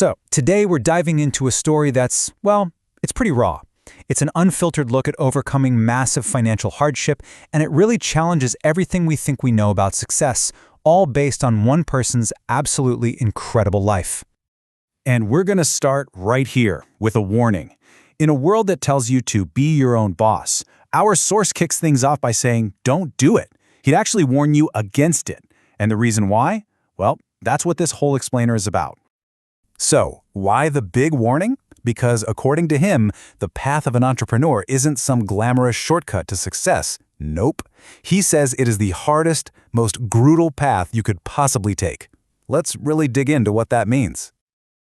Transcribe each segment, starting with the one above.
So, today we're diving into a story that's, well, it's pretty raw. It's an unfiltered look at overcoming massive financial hardship, and it really challenges everything we think we know about success, all based on one person's absolutely incredible life. And we're going to start right here with a warning. In a world that tells you to be your own boss, our source kicks things off by saying, don't do it. He'd actually warn you against it. And the reason why? Well, that's what this whole explainer is about. So, why the big warning? Because according to him, the path of an entrepreneur isn't some glamorous shortcut to success. Nope. He says it is the hardest, most brutal path you could possibly take. Let's really dig into what that means.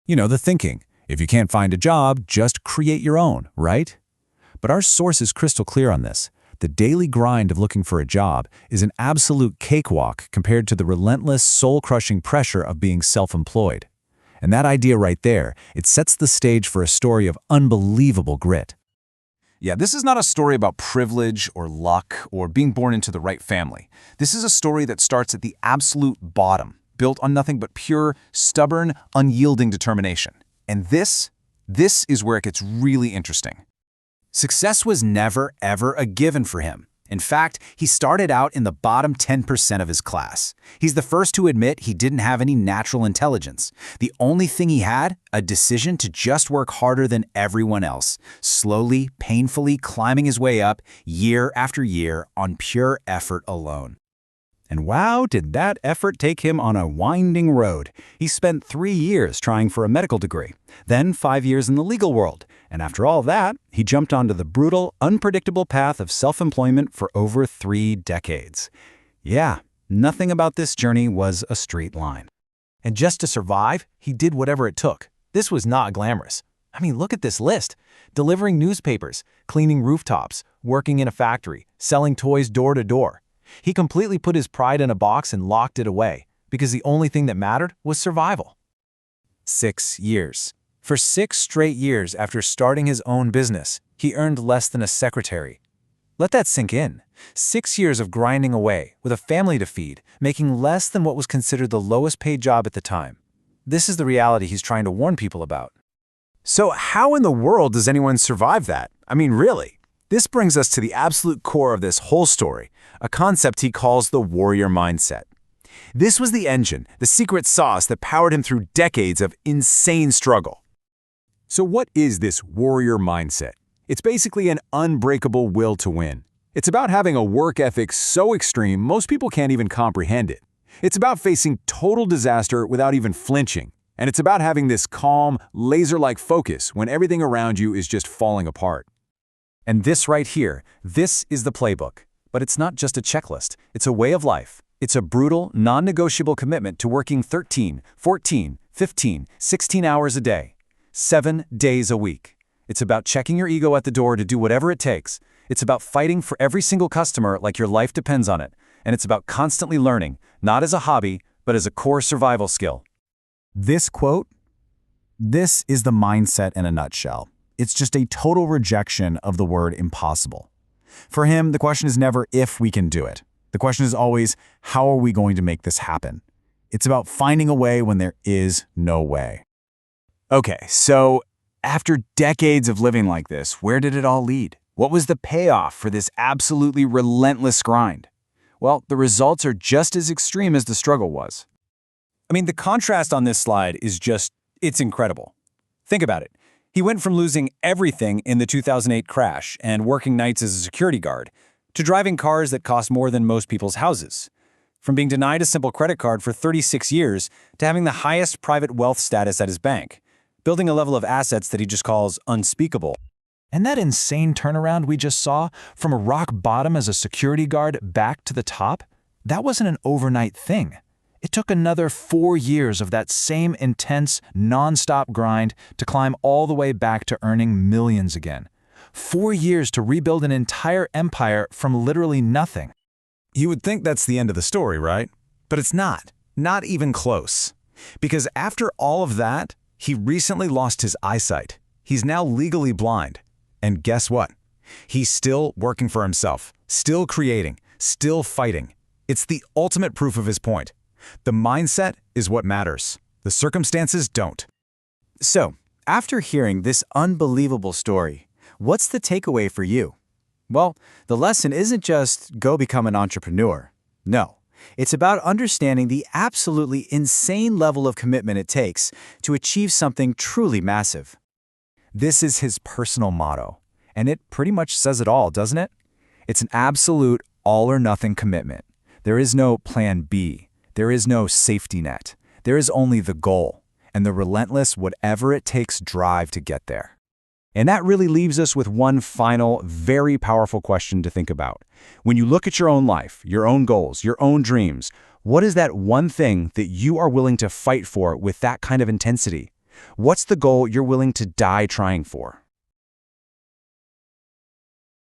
You know, the thinking, if you can't find a job, just create your own, right? But our source is crystal clear on this. The daily grind of looking for a job is an absolute cakewalk compared to the relentless, soul-crushing pressure of being self-employed. And that idea right there, it sets the stage for a story of unbelievable grit. Yeah, this is not a story about privilege or luck or being born into the right family. This is a story that starts at the absolute bottom, built on nothing but pure, stubborn, unyielding determination. And this is where it gets really interesting. Success was never, ever a given for him. In fact, he started out in the bottom 10% of his class. He's the first to admit he didn't have any natural intelligence. The only thing he had, a decision to just work harder than everyone else, slowly, painfully climbing his way up year after year on pure effort alone. And wow, did that effort take him on a winding road. He spent 3 years trying for a medical degree, then 5 years in the legal world. And after all that, he jumped onto the brutal, unpredictable path of self-employment for over 3 decades. Yeah, nothing about this journey was a straight line. And just to survive, he did whatever it took. This was not glamorous. I mean, look at this list. Delivering newspapers, cleaning rooftops, working in a factory, selling toys door to door. He completely put his pride in a box and locked it away, because the only thing that mattered was survival. 6 years. For 6 straight years after starting his own business, he earned less than a secretary. Let that sink in. 6 years of grinding away, with a family to feed, making less than what was considered the lowest paid job at the time. This is the reality he's trying to warn people about. So how in the world does anyone survive that? I mean, really? This brings us to the absolute core of this whole story, a concept he calls the warrior mindset. This was the engine, the secret sauce that powered him through decades of insane struggle. So what is this warrior mindset? It's basically an unbreakable will to win. It's about having a work ethic so extreme most people can't even comprehend it. It's about facing total disaster without even flinching. And it's about having this calm, laser-like focus when everything around you is just falling apart. And this right here, this is the playbook. But it's not just a checklist. It's a way of life. It's a brutal, non-negotiable commitment to working 13, 14, 15, 16 hours a day, 7 days a week. It's about checking your ego at the door to do whatever it takes. It's about fighting for every single customer like your life depends on it. And it's about constantly learning, not as a hobby, but as a core survival skill. This quote, this is the mindset in a nutshell. It's just a total rejection of the word impossible. For him, the question is never if we can do it. The question is always, how are we going to make this happen? It's about finding a way when there is no way. Okay, so after decades of living like this, where did it all lead? What was the payoff for this absolutely relentless grind? Well, the results are just as extreme as the struggle was. I mean, the contrast on this slide is just, it's incredible. Think about it. He went from losing everything in the 2008 crash and working nights as a security guard to driving cars that cost more than most people's houses. From being denied a simple credit card for 36 years to having the highest private wealth status at his bank, building a level of assets that he just calls unspeakable. And that insane turnaround we just saw from a rock bottom as a security guard back to the top, that wasn't an overnight thing. It took another 4 years of that same intense, non-stop grind to climb all the way back to earning millions again. 4 years to rebuild an entire empire from literally nothing. You would think that's the end of the story, right? But it's not. Not even close. Because after all of that, he recently lost his eyesight. He's now legally blind. And guess what? He's still working for himself, still creating, still fighting. It's the ultimate proof of his point. The mindset is what matters. The circumstances don't. So, after hearing this unbelievable story, what's the takeaway for you? Well, the lesson isn't just go become an entrepreneur. No, it's about understanding the absolutely insane level of commitment it takes to achieve something truly massive. This is his personal motto, and it pretty much says it all, doesn't it? It's an absolute all-or-nothing commitment. There is no plan B. There is no safety net. There is only the goal, and the relentless whatever-it-takes drive to get there. And that really leaves us with one final, very powerful question to think about. When you look at your own life, your own goals, your own dreams, what is that one thing that you are willing to fight for with that kind of intensity? What's the goal you're willing to die trying for?